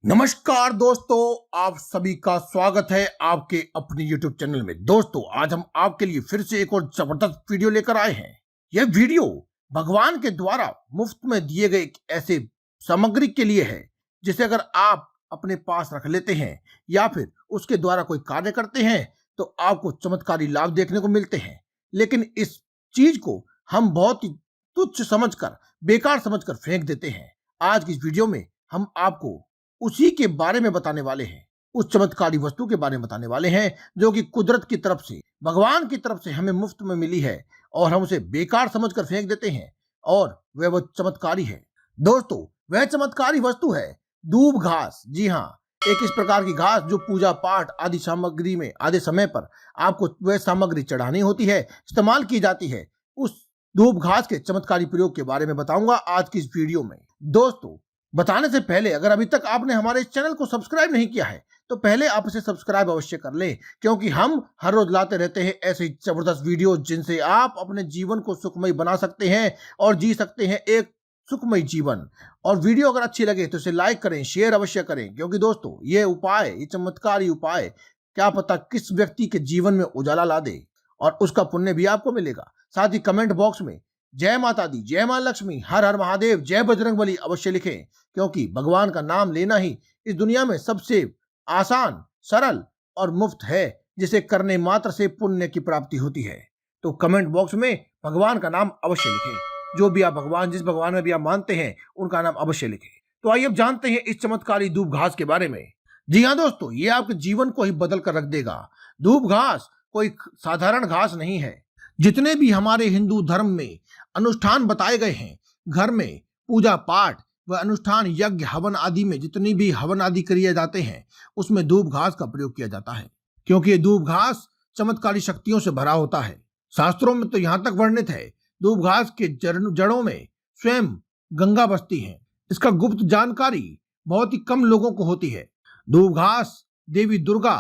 नमस्कार दोस्तों, आप सभी का स्वागत है आपके अपने YouTube चैनल में। दोस्तों, आज हम आपके लिए फिर से एक और जबरदस्त वीडियो लेकर आए हैं। यह वीडियो भगवान के द्वारा मुफ्त में दिए गए एक ऐसे सामग्री के लिए है जिसे अगर आप अपने पास रख लेते हैं या फिर उसके द्वारा कोई कार्य करते हैं तो आपको चमत्कारी लाभ देखने को मिलते हैं। लेकिन इस चीज को हम बहुत ही तुच्छ समझकर, बेकार समझकर फेंक देते हैं। आज की इस वीडियो में हम आपको उसी के बारे में बताने वाले हैं, उस चमत्कारी वस्तु के बारे में बताने वाले हैं जो कि कुदरत की तरफ से, भगवान की तरफ से हमें मुफ्त में मिली है और हम उसे बेकार समझकर फेंक देते हैं। और वह चमत्कारी है दोस्तों, वह चमत्कारी वस्तु है दूब घास। जी हाँ, एक इस प्रकार की घास जो पूजा पाठ आदि सामग्री में आधे समय पर आपको वह सामग्री चढ़ानी होती है, इस्तेमाल की जाती है। उस दूब घास के चमत्कारी प्रयोग के बारे में बताऊंगा आज की इस वीडियो में। दोस्तों, बताने से पहले अगर अभी तक आपने हमारे इस चैनल को सब्सक्राइब नहीं किया है तो पहले आप इसे सब्सक्राइब अवश्य कर लें, क्योंकि हम हर रोज लाते रहते हैं ऐसे जबरदस्त वीडियो जिनसे आप अपने जीवन को सुखमय बना सकते हैं और जी सकते हैं एक सुखमय जीवन। और वीडियो अगर अच्छी लगे तो इसे लाइक करें, शेयर अवश्य करें, क्योंकि दोस्तों ये चमत्कारी उपाय क्या पता किस व्यक्ति के जीवन में उजाला ला दे और उसका पुण्य भी आपको मिलेगा। साथ ही कमेंट बॉक्स में जय माता दी, जय मां लक्ष्मी, हर हर महादेव, जय बजरंगबली अवश्य लिखें, क्योंकि भगवान का नाम लेना ही इस दुनिया में सबसे आसान, सरल और मुफ्त है, जिसे करने मात्र से पुण्य की प्राप्ति होती है। तो कमेंट बॉक्स में भगवान का नाम अवश्य लिखें, जो भी आप भगवान, जिस भगवान में भी आप मानते हैं उनका नाम अवश्य लिखें। तो आइए अब जानते हैं इस चमत्कारी दूब घास के बारे में। जी हाँ दोस्तों, ये आपके जीवन को ही बदल कर रख देगा। दूब घास कोई साधारण घास नहीं है। जितने भी हमारे हिंदू धर्म में अनुष्ठान बताए गए हैं, घर में पूजा पाठ व अनुष्ठान, यज्ञ, हवन आदि में जितनी भी हवन आदि किए जाते हैं उसमें दूब घास का प्रयोग किया जाता है, क्योंकि ये दूब घास चमत्कारी शक्तियों से भरा होता है। शास्त्रों में तो यहाँ तक वर्णित है दूब घास के जड़ों में स्वयं गंगा बसती है। इसका गुप्त जानकारी बहुत ही कम लोगों को होती है। दूब घास देवी दुर्गा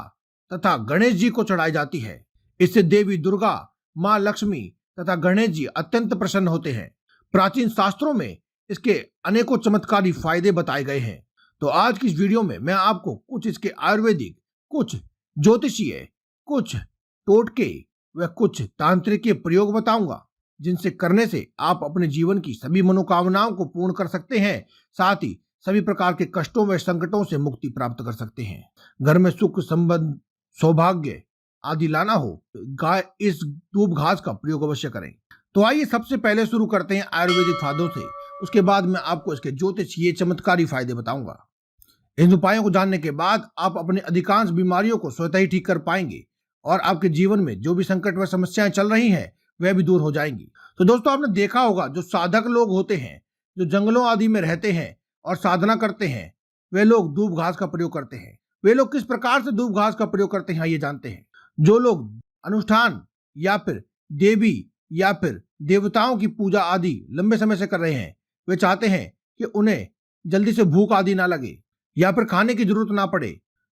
तथा गणेश जी को चढ़ाई जाती है। इससे देवी दुर्गा, माँ लक्ष्मी तथा गणेश जी अत्यंत प्रसन्न होते हैं। प्राचीन शास्त्रों में इसके अनेकों चमत्कारी फायदे बताए गए हैं। तो आज की इस वीडियो में मैं आपको कुछ इसके आयुर्वेदिक, कुछ ज्योतिषीय, कुछ टोटके व कुछ तांत्रिक प्रयोग बताऊंगा, जिनसे करने से आप अपने जीवन की सभी मनोकामनाओं को पूर्ण कर सकते हैं। साथ ही सभी प्रकार के कष्टों व संकटों से मुक्ति प्राप्त कर सकते हैं। घर में सुख, संबंध, सौभाग्य आदि लाना हो तो इस दूब घास का प्रयोग अवश्य करें। तो आइए सबसे पहले शुरू करते हैं आयुर्वेदिक फायदों से, उसके बाद मैं आपको इसके ज्योतिषीय चमत्कारी फायदे बताऊंगा। इन उपायों को जानने के बाद आप अपने अधिकांश बीमारियों को स्वतः ही ठीक कर पाएंगे और आपके जीवन में जो भी संकट व समस्याएं चल रही हैं वह भी दूर हो जाएंगी। तो दोस्तों, आपने देखा होगा जो साधक लोग होते हैं, जो जंगलों आदि में रहते हैं और साधना करते हैं, वे लोग दूब घास का प्रयोग करते हैं। वे लोग किस प्रकार से दूब घास का प्रयोग करते हैं ये जानते हैं। जो लोग अनुष्ठान या फिर देवी या फिर देवताओं की पूजा आदि लंबे समय से कर रहे हैं, वे चाहते हैं कि उन्हें जल्दी से भूख आदि ना लगे या फिर खाने की जरूरत ना पड़े,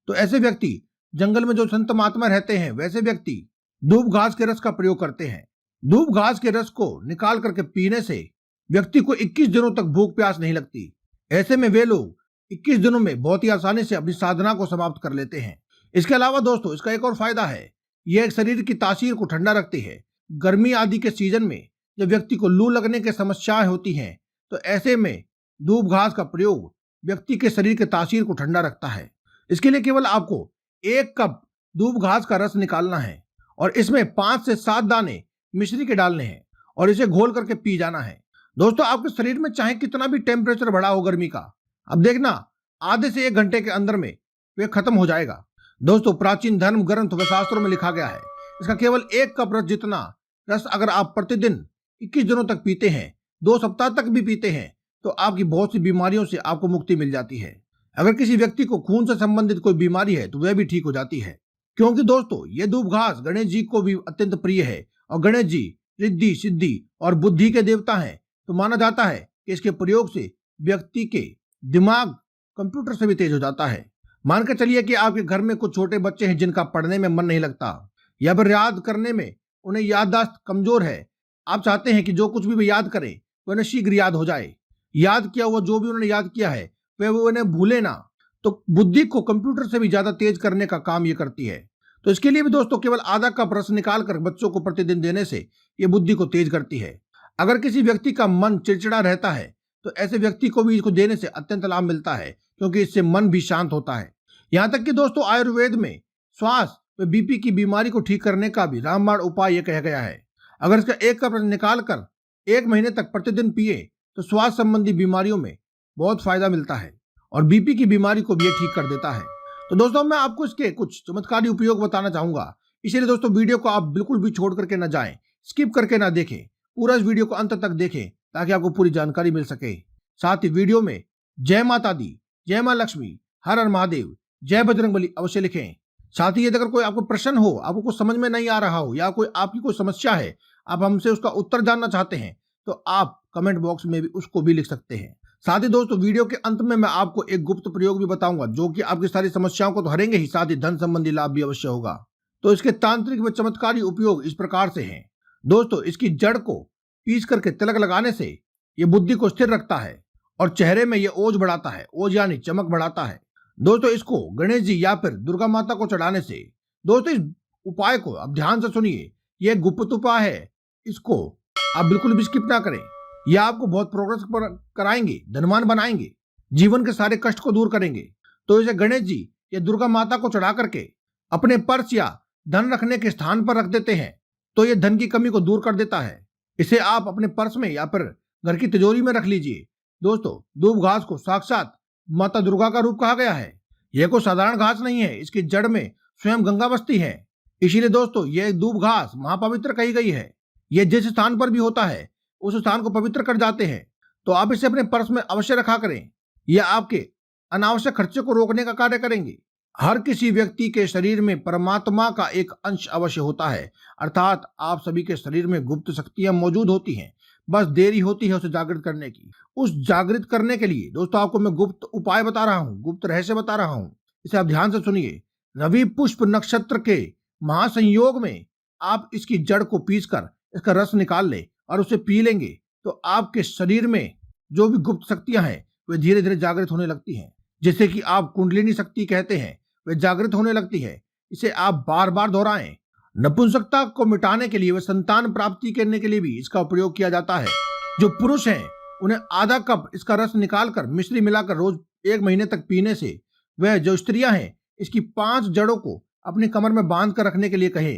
तो ऐसे व्यक्ति, जंगल में जो संत महात्मा रहते हैं, वैसे व्यक्ति दूब घास के रस का प्रयोग करते हैं। दूब घास के रस को निकाल करके पीने से व्यक्ति को 21 दिनों तक भूख प्यास नहीं लगती। ऐसे में वे लोग 21 दिनों में बहुत ही आसानी से अपनी साधना को समाप्त कर लेते हैं। इसके अलावा दोस्तों, इसका एक और फायदा है, यह शरीर की तासीर को ठंडा रखती है। गर्मी आदि के सीजन में जब व्यक्ति को लू लगने की समस्याएं होती हैं, तो ऐसे में दूब घास का प्रयोग व्यक्ति के शरीर के तासीर को ठंडा रखता है। इसके लिए केवल आपको 1 कप दूब घास का रस निकालना है और इसमें 5 से 7 दाने मिश्री के डालने हैं और इसे घोल करके पी जाना है। दोस्तों, आपके शरीर में चाहे कितना भी टेम्परेचर बढ़ा हो गर्मी का, अब देखना आधे से 1 घंटे के अंदर में वह खत्म हो जाएगा। दोस्तों, प्राचीन धर्म ग्रंथ व शास्त्रों में लिखा गया है, इसका केवल 1 कप रस जितना रस अगर आप प्रतिदिन 21 दिनों तक पीते हैं, 2 सप्ताह तक भी पीते हैं, तो आपकी बहुत सी बीमारियों से आपको मुक्ति मिल जाती है। अगर किसी व्यक्ति को खून से संबंधित कोई बीमारी है तो वह भी ठीक हो जाती है, क्योंकि दोस्तों ये दूब घास गणेश जी को भी अत्यंत प्रिय है और गणेश जी रिद्धि, सिद्धि और बुद्धि के देवता हैं। तो माना जाता है कि इसके प्रयोग से व्यक्ति के दिमाग कंप्यूटर से भी तेज हो जाता है। मानकर चलिए कि आपके घर में कुछ छोटे बच्चे हैं जिनका पढ़ने में मन नहीं लगता या फिर याद करने में उन्हें याददाश्त कमजोर है। आप चाहते हैं कि जो कुछ भी वे याद करें वह उन्हें शीघ्र याद हो जाए। याद किया हुआ जो भी उन्होंने याद किया है वह उन्हें भूले ना। तो बुद्धि को कंप्यूटर से भी ज्यादा तेज करने का काम ये करती है। तो इसके लिए भी दोस्तों केवल आधा कप रस निकाल कर बच्चों को प्रतिदिन देने से ये बुद्धि को तेज करती है। अगर किसी व्यक्ति का मन चिड़चिड़ा रहता है तो ऐसे व्यक्ति को भी इसको देने से अत्यंत लाभ मिलता है, क्योंकि इससे मन भी शांत होता है। यहाँ तक कि दोस्तों आयुर्वेद में श्वास व बीपी की बीमारी को ठीक करने का भी रामबाण उपाय ये कहा गया है। अगर इसका 1 कप निकाल कर 1 महीने तक प्रतिदिन पिए तो श्वास संबंधी बीमारियों में बहुत फायदा मिलता है और बीपी की बीमारी को भी ये ठीक कर देता है। तो दोस्तों मैं आपको इसके कुछ चमत्कारी उपयोग बताना चाहूंगा, इसलिए दोस्तों वीडियो को आप बिल्कुल भी छोड़ करके ना जाएं, स्किप करके ना देखें, पूरा इस वीडियो को अंत तक देखें ताकि आपको पूरी जानकारी मिल सके। साथ ही वीडियो में जय माता दी, जय मां लक्ष्मी, हर हर महादेव, जय बजरंगबली अवश्य लिखें। साथ ही यदि अगर कोई आपको प्रश्न हो, आपको कुछ समझ में नहीं आ रहा हो या कोई आपकी कोई समस्या है, आप हमसे उसका उत्तर जानना चाहते हैं तो आप कमेंट बॉक्स में भी उसको भी लिख सकते हैं। साथ ही दोस्तों वीडियो के अंत में मैं आपको एक गुप्त प्रयोग भी बताऊंगा जो कि आपकी सारी समस्याओं को तो हरेंगे ही, साथ ही धन संबंधी लाभ भी अवश्य होगा। तो इसके तांत्रिक व चमत्कारी उपयोग इस प्रकार से हैं। दोस्तों इसकी जड़ को पीस करके तिलक लगाने से ये बुद्धि को स्थिर रखता है और चेहरे में ये ओज बढ़ाता है, ओज यानी चमक बढ़ाता है। दोस्तों इसको गणेश जी या फिर दुर्गा माता को चढ़ाने से, दोस्तों इस उपाय को आप ध्यान से सुनिए, यह गुप्त उपाय है, इसको आप बिल्कुल भी स्किप ना करें। यह आपको बहुत प्रोग्रेस कराएंगे, धनवान बनाएंगे, जीवन के सारे कष्ट को दूर करेंगे। तो इसे गणेश जी या दुर्गा माता को चढ़ा करके अपने पर्स या धन रखने के स्थान पर रख देते हैं तो यह धन की कमी को दूर कर देता है। इसे आप अपने पर्स में या फिर घर की तिजोरी में रख लीजिए। दोस्तों दूब घास को साक्षात माता दुर्गा का रूप कहा गया है। यह कोई साधारण घास नहीं है, इसकी जड़ में स्वयं गंगा बसती है। इसीलिए दोस्तों यह दूब घास महापवित्र कही गई है। यह जिस स्थान पर भी होता है उस स्थान को पवित्र कर जाते हैं। तो आप इसे अपने पर्स में अवश्य रखा करें। यह आपके अनावश्यक खर्चे को रोकने का कार्य करेंगे। हर किसी व्यक्ति के शरीर में परमात्मा का एक अंश अवश्य होता है, अर्थात आप सभी के शरीर में गुप्त शक्तियां मौजूद होती हैं, बस देरी होती है उसे जागृत करने की। उस जागृत करने के लिए दोस्तों आपको मैं गुप्त उपाय बता रहा हूँ, गुप्त रहस्य बता रहा हूँ, इसे आप ध्यान से सुनिए। रवि पुष्प नक्षत्र के महासंयोग में आप इसकी जड़ को पीसकर इसका रस निकाल ले और उसे पी लेंगे तो आपके शरीर में जो भी गुप्त शक्तियां हैं वे धीरे धीरे जागृत होने लगती हैं, जैसे कि आप कुंडलिनी शक्ति कहते हैं, वे जागृत होने लगती है। इसे आप बार बार दोहराएं। नपुंसकता को मिटाने के लिए व संतान प्राप्ति करने के लिए भी इसका प्रयोग किया जाता है। जो पुरुष हैं उन्हें आधा कप इसका रस निकालकर मिश्री मिलाकर रोज 1 महीने तक पीने से, वह जो स्त्रियां हैं इसकी 5 जड़ों को अपनी कमर में बांध कर रखने के लिए कहे।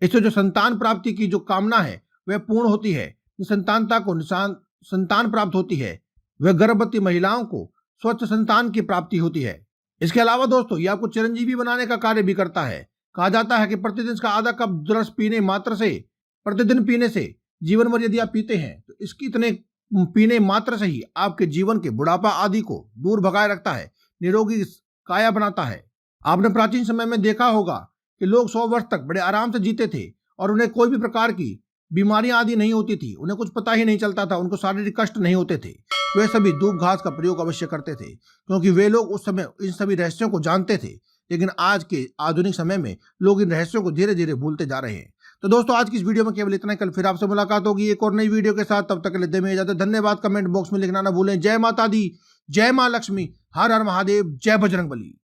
इससे जो संतान प्राप्ति की जो कामना है वह पूर्ण होती है। निसंतानता को संतान प्राप्त होती है। वह गर्भवती महिलाओं को स्वच्छ संतान की प्राप्ति होती है। इसके अलावा दोस्तों यह आपको चिरंजीवी बनाने का कार्य भी करता है। कहा जाता है कि प्रतिदिन इसका आधा कप रस प्रतिदिन पीने से जीवन भर यदि आप पीते हैं तो इसकी इतने पीने मात्र से ही आपके जीवन के बुढ़ापा आदि को दूर भगाए रखता है, निरोगी काया बनाता है। आपने प्राचीन समय में देखा होगा कि लोग 100 वर्ष तक बड़े आराम से जीते थे और उन्हें कोई भी प्रकार की बीमारियां आदि नहीं होती थी, उन्हें कुछ पता ही नहीं चलता था, उनको शारीरिक कष्ट नहीं होते थे। वे सभी दूब घास का प्रयोग अवश्य करते थे क्योंकि वे लोग उस समय इन सभी रहस्यों को जानते थे। लेकिन आज के आधुनिक समय में लोग इन रहस्यों को धीरे धीरे भूलते जा रहे हैं। तो दोस्तों आज की इस वीडियो में केवल इतना ही। कल फिर आपसे मुलाकात होगी एक और नई वीडियो के साथ। तब तक के लिए दे में इजाजत। धन्यवाद। कमेंट बॉक्स में लिखना ना भूलें। जय माता दी, जय मां लक्ष्मी, हर हर महादेव, जय बजरंगबली।